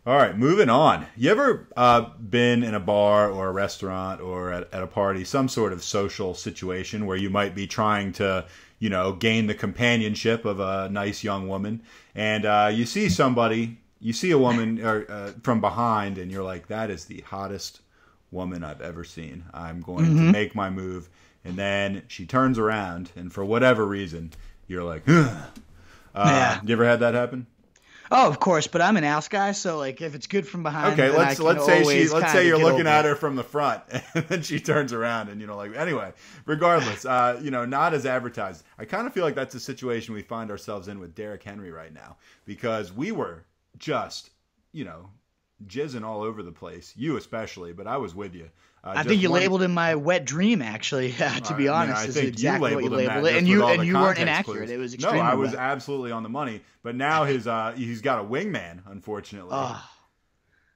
All right, moving on. You ever been in a bar or a restaurant or at a party, some sort of social situation where you might be trying to, gain the companionship of a nice young woman, and you see a woman from behind, and you're like, that is the hottest woman I've ever seen. I'm going to make my move, and then she turns around, and for whatever reason, you're like, ugh. Yeah. You ever had that happen? Oh, of course, but I'm an ass guy, so like if it's good from behind, okay, then let's say you're looking at her from the front, and then she turns around, and anyway. Regardless, not as advertised. I kind of feel like that's a situation we find ourselves in with Derrick Henry right now, because we were just, jizzing all over the place. You especially, but I was with you. I think you labeled him my wet dream, actually. To be honest, I is think exactly what you labeled it, and you weren't inaccurate. It was extremely no, I was wet. absolutely on the money. But now he's got a wingman, unfortunately.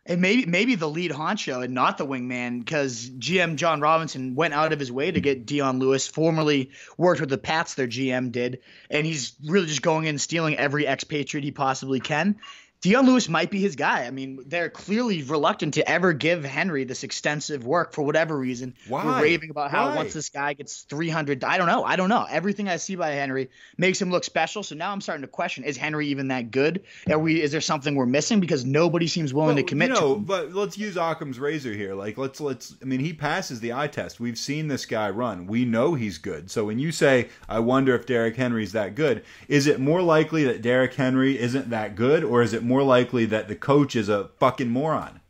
And maybe the lead honcho and not the wingman, because GM John Robinson went out of his way to get Dion Lewis, formerly worked with the Pats, their GM did, and he's really just going in and stealing every expatriate he possibly can. Dion Lewis might be his guy. I mean, they're clearly reluctant to ever give Henry this extensive work for whatever reason. Why? We're raving about how once this guy gets 300, I don't know. Everything I see by Henry makes him look special. So now I'm starting to question: is Henry even that good? Is there something we're missing? Because nobody seems willing to commit to him. But let's use Occam's razor here. Like he passes the eye test. We've seen this guy run. We know he's good. So when you say, I wonder if Derrick Henry's that good, is it more likely that Derrick Henry isn't that good, or is it more likely that the coach is a fucking moron?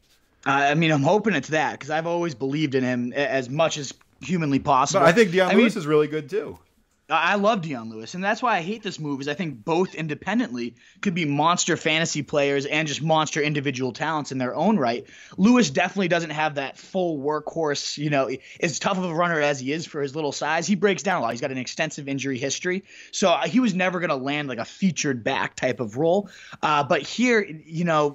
I'm hoping it's that, because I've always believed in him as much as humanly possible. But I think Dion Lewis is really good too. I love Dion Lewis, and that's why I hate this move, is I think both independently could be monster fantasy players and just monster individual talents in their own right. Lewis definitely doesn't have that full workhorse, as tough of a runner as he is for his little size. He breaks down a lot. He's got an extensive injury history, so he was never going to land like a featured back type of role. But here,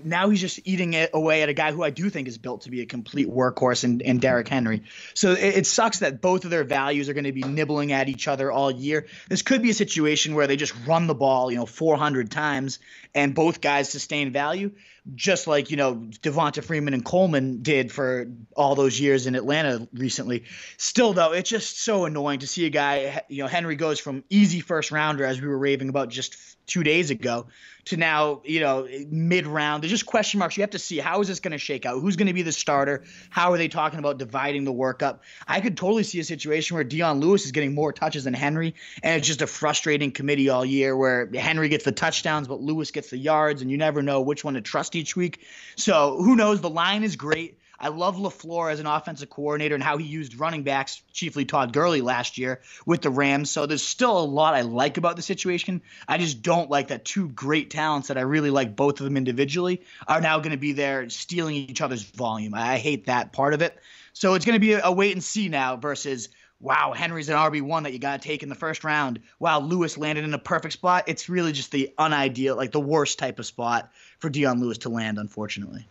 now he's just eating it away at a guy who I do think is built to be a complete workhorse in Derrick Henry. So it sucks that both of their values are going to be nibbling at each other all year. This could be a situation where they just run the ball, 400 times, and both guys sustain value, just like, Devonta Freeman and Coleman did for all those years in Atlanta recently. Still, though, it's just so annoying to see a guy, Henry goes from easy first rounder, as we were raving about just 2 days ago, to now, mid-round. There's just question marks. You have to see, how is this going to shake out? Who's going to be the starter? How are they talking about dividing the work up? I could totally see a situation where Dion Lewis is getting more touches than Henry, and it's just a frustrating committee all year where Henry gets the touchdowns, but Lewis gets the yards, and you never know which one to trust each week. So who knows? The line is great. I love LaFleur as an offensive coordinator and how he used running backs, chiefly Todd Gurley last year with the Rams. So there's still a lot I like about the situation. I just don't like that two great talents that I really like, both of them individually, are now going to be there stealing each other's volume. I hate that part of it. So it's going to be a wait and see now versus, wow, Henry's an RB1 that you got to take in the first round. Wow, Lewis landed in a perfect spot. It's really just the unideal, like the worst type of spot for Dion Lewis to land, unfortunately.